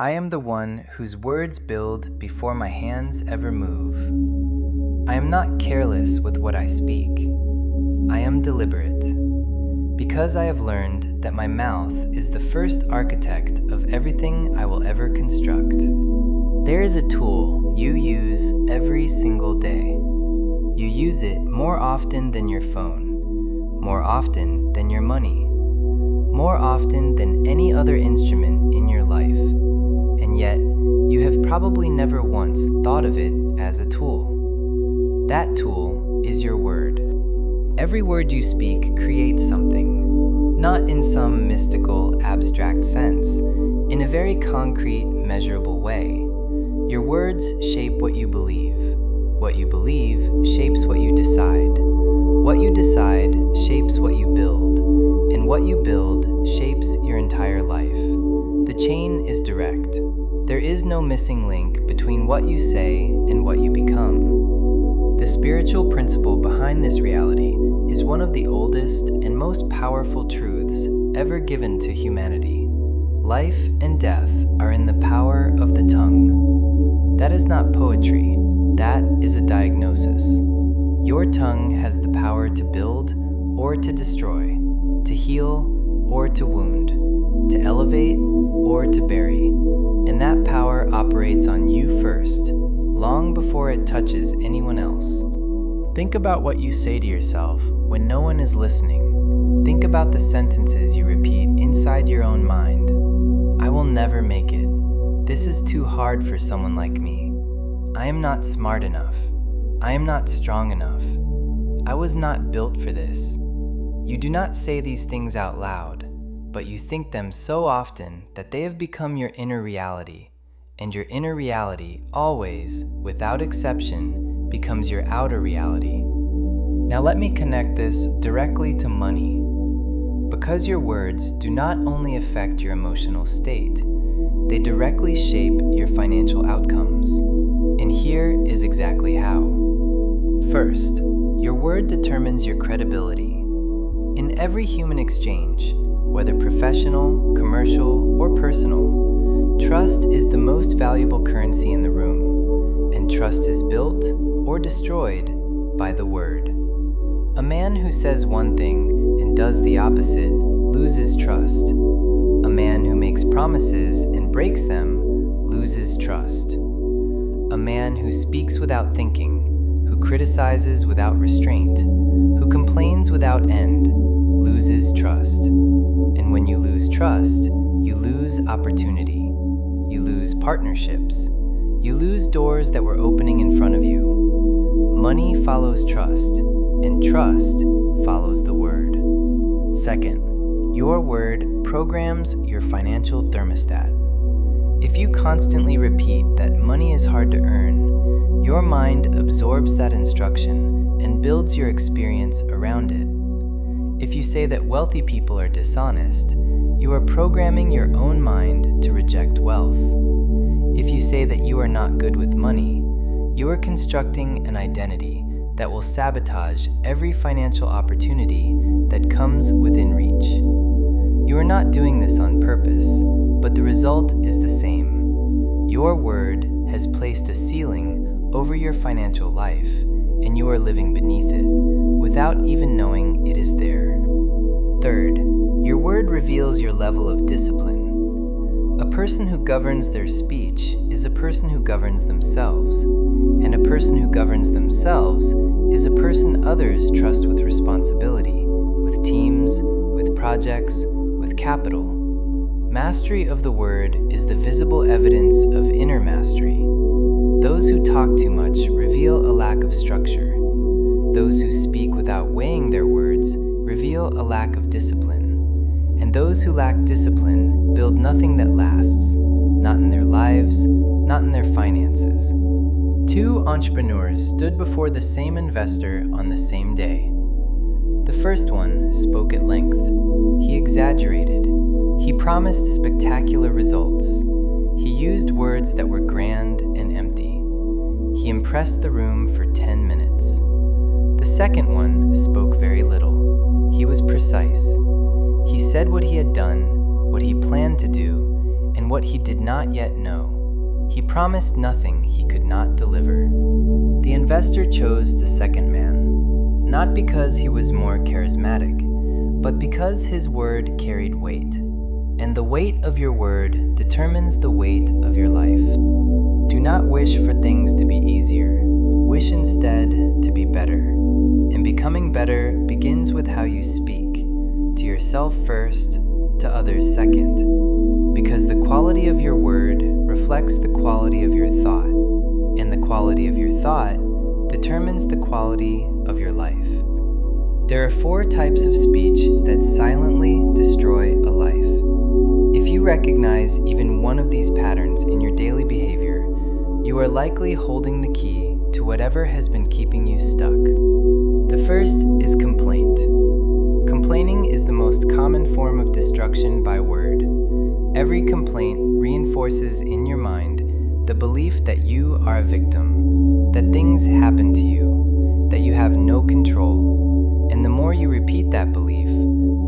I am the one whose words build before my hands ever move. I am not careless with what I speak. I am deliberate, because I have learned that my mouth is the first architect of everything I will ever construct. There is a tool you use every single day. You use it more often than your phone, more often than your money, more often than any other instrument in your life. And yet, you have probably never once thought of it as a tool. That tool is your word. Every word you speak creates something, not in some mystical, abstract sense, in a very concrete, measurable way. Your words shape what you believe. What you believe shapes what you decide. What you decide shapes what you build. And what you build shapes your entire life. The chain is direct. There is no missing link between what you say and what you become. The spiritual principle behind this reality is one of the oldest and most powerful truths ever given to humanity. Life and death are in the power of the tongue. That is not poetry. That is a diagnosis. Your tongue has the power to build or to destroy, to heal or to wound, to elevate or to bury. And that power operates on you first, long before it touches anyone else. Think about what you say to yourself when no one is listening. Think about the sentences you repeat inside your own mind. I will never make it. This is too hard for someone like me. I am not smart enough. I am not strong enough. I was not built for this. You do not say these things out loud, but you think them so often that they have become your inner reality, and your inner reality always, without exception, becomes your outer reality. Now let me connect this directly to money. Because your words do not only affect your emotional state, they directly shape your financial outcomes. And here is exactly how. First, your word determines your credibility. In every human exchange, whether professional, commercial, or personal, trust is the most valuable currency in the room, and trust is built or destroyed by the word. A man who says one thing and does the opposite loses trust. A man who makes promises and breaks them loses trust. A man who speaks without thinking, who criticizes without restraint, who complains without end, loses trust. And when you lose trust, you lose opportunity. You lose partnerships. You lose doors that were opening in front of you. Money follows trust, and trust follows the word. Second, your word programs your financial thermostat. If you constantly repeat that money is hard to earn, your mind absorbs that instruction and builds your experience around it. If you say that wealthy people are dishonest, you are programming your own mind to reject wealth. If you say that you are not good with money, you are constructing an identity that will sabotage every financial opportunity that comes within reach. You are not doing this on purpose, but the result is the same. Your word has placed a ceiling over your financial life, and you are living beneath it, without even knowing it is there. Third, your word reveals your level of discipline. A person who governs their speech is a person who governs themselves, and a person who governs themselves is a person others trust with responsibility, with teams, with projects, with capital. Mastery of the word is the visible evidence of inner mastery. Those who talk too much reveal a lack of structure. Those who speak without weighing their words reveal a lack of discipline. And those who lack discipline build nothing that lasts, not in their lives, not in their finances. Two entrepreneurs stood before the same investor on the same day. The first one spoke at length. He exaggerated. He promised spectacular results. He used words that were grand and empty. He impressed the room for 10 minutes. The second one spoke very little. He was precise. He said what he had done, what he planned to do, and in what he did not yet know. He promised nothing he could not deliver. The investor chose the second man, not because he was more charismatic, but because his word carried weight. And the weight of your word determines the weight of your life. Do not wish for things to be easier. Wish instead to be better. And becoming better begins with how you speak, to yourself first, to others second. Because the quality of your word reflects the quality of your thought, and the quality of your thought determines the quality of your life. There are 4 types of speech that silently destroy a life. If you recognize even one of these patterns in your daily behavior, you are likely holding the key to whatever has been keeping you stuck. The first is complaint. Complaining is the most common form of destruction by word. Every complaint reinforces in your mind the belief that you are a victim, that things happen to you, that you have no control. And the more you repeat that belief,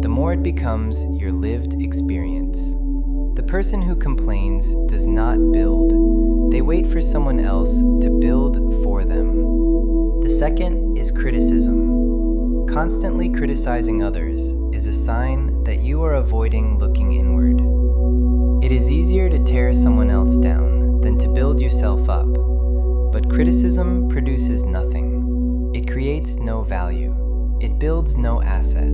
the more it becomes your lived experience. The person who complains does not build. They wait for someone else to build for them. The second is criticism. Constantly criticizing others is a sign that you are avoiding looking inward. It is easier to tear someone else down than to build yourself up, but criticism produces nothing. It creates no value. It builds no asset.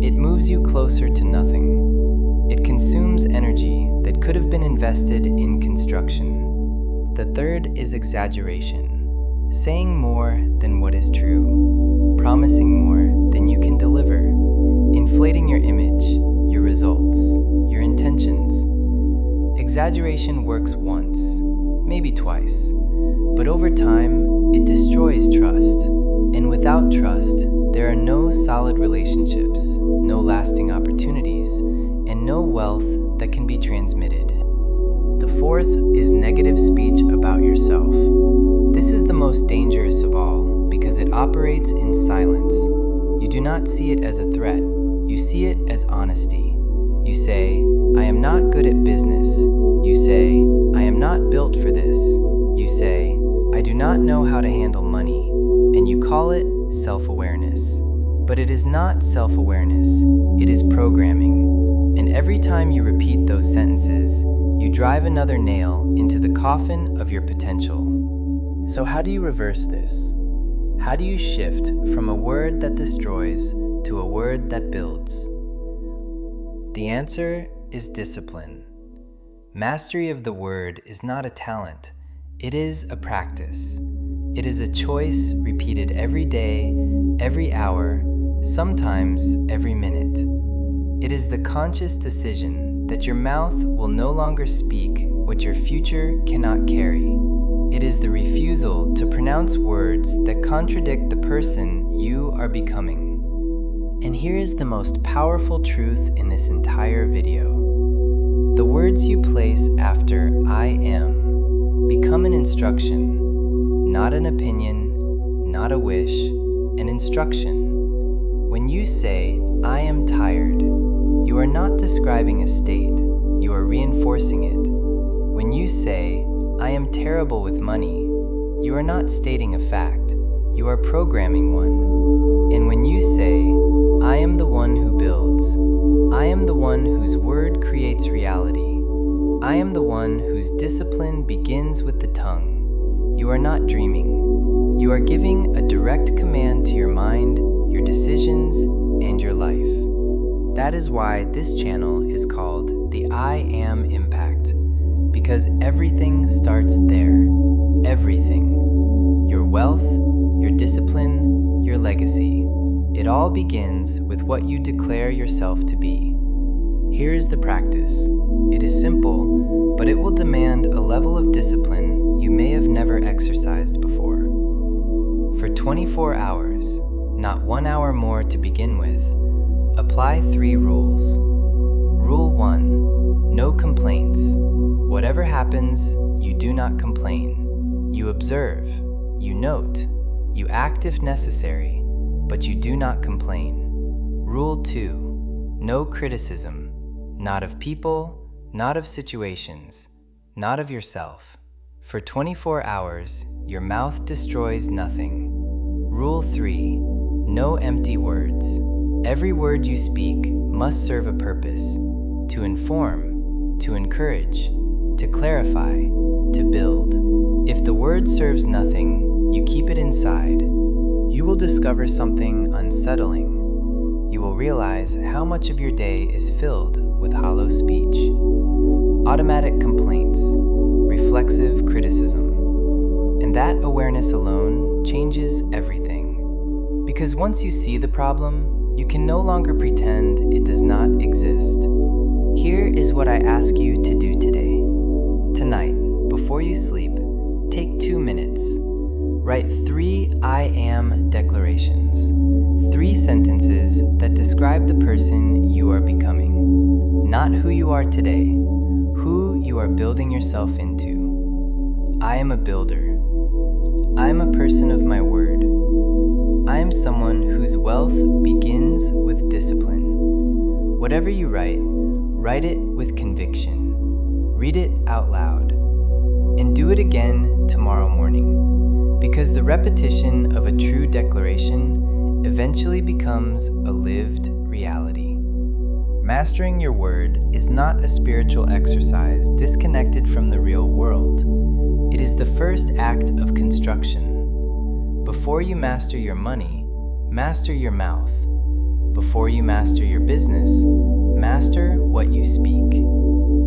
It moves you closer to nothing. It consumes energy that could have been invested in construction. The third is exaggeration, saying more than what is true, promising more than you can deliver, inflating your image, your results, your intentions. Exaggeration works once, maybe twice, but over time, it destroys trust. And without trust, there are no solid relationships, no lasting opportunities, and no wealth that can be transmitted. The fourth is negative speech about yourself. This is the most dangerous of all because it operates in silence. You do not see it as a threat, you see it as honesty. You say, I am not good at business. You say, I am not built for this. You say, I do not know how to handle money. And you call it self-awareness. But it is not self-awareness, it is programming. And every time you repeat those sentences, you drive another nail into the coffin of your potential. So how do you reverse this? How do you shift from a word that destroys to a word that builds? The answer is discipline. Mastery of the word is not a talent, it is a practice. It is a choice repeated every day, every hour, sometimes every minute. It is the conscious decision that your mouth will no longer speak what your future cannot carry. It is the refusal to pronounce words that contradict the person you are becoming. And here is the most powerful truth in this entire video. The words you place after I am become an instruction. Not an opinion, not a wish, an instruction. When you say, I am tired, you are not describing a state, you are reinforcing it. When you say, I am terrible with money, you are not stating a fact, you are programming one. And when you say, I am the one who builds, I am the one whose word creates reality, I am the one whose discipline begins with the tongue, you are not dreaming. You are giving a direct command to your mind, your decisions, and your life. That is why this channel is called the I Am Impact, because everything starts there. Everything. Your wealth, your discipline, your legacy. It all begins with what you declare yourself to be. Here is the practice. It is simple, but it will demand a level of discipline you may have never exercised before. For 24 hours, not 1 hour more to begin with, apply 3 rules. Rule 1, no complaints. Whatever happens, you do not complain. You observe, you note, you act if necessary, but you do not complain. Rule 2, no criticism, not of people, not of situations, not of yourself. For 24 hours, your mouth destroys nothing. Rule 3. No empty words. Every word you speak must serve a purpose: to inform, to encourage, to clarify, to build. If the word serves nothing, you keep it inside. You will discover something unsettling. You will realize how much of your day is filled with hollow speech, automatic complaints, reflexive criticism. And that awareness alone changes everything. Because once you see the problem, you can no longer pretend it does not exist. Here is what I ask you to do today. Tonight, before you sleep, take 2 minutes. Write 3 I am declarations. 3 sentences that describe the person you are becoming. Not who you are today, who you are building yourself into. I am a builder. I am a person of my word. I am someone whose wealth begins with discipline. Whatever you write it with conviction. Read it out loud. And do it again tomorrow morning. Because the repetition of a true declaration eventually becomes a lived reality. Mastering your word is not a spiritual exercise disconnected from the real world. It is the first act of construction. Before you master your money, master your mouth. Before you master your business, master what you speak.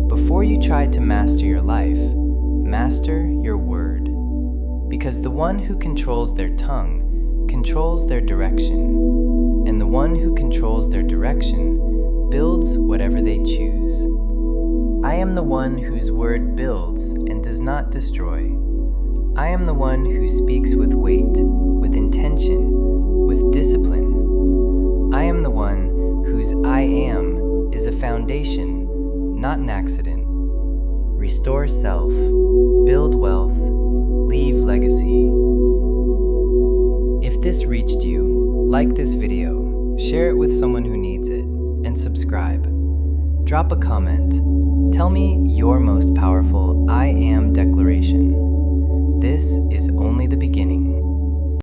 Before you try to master your life, master your word. Because the one who controls their tongue controls their direction, and the one who controls their direction builds whatever they choose. I am the one whose word builds and does not destroy. I am the one who speaks with weight, with intention, with discipline. I am the one whose I am is a foundation, not an accident. Restore self, build wealth, leave legacy. If this reached you, like this video, share it with someone who needs it, and subscribe. Drop a comment. Tell me your most powerful I am declaration. This is only the beginning.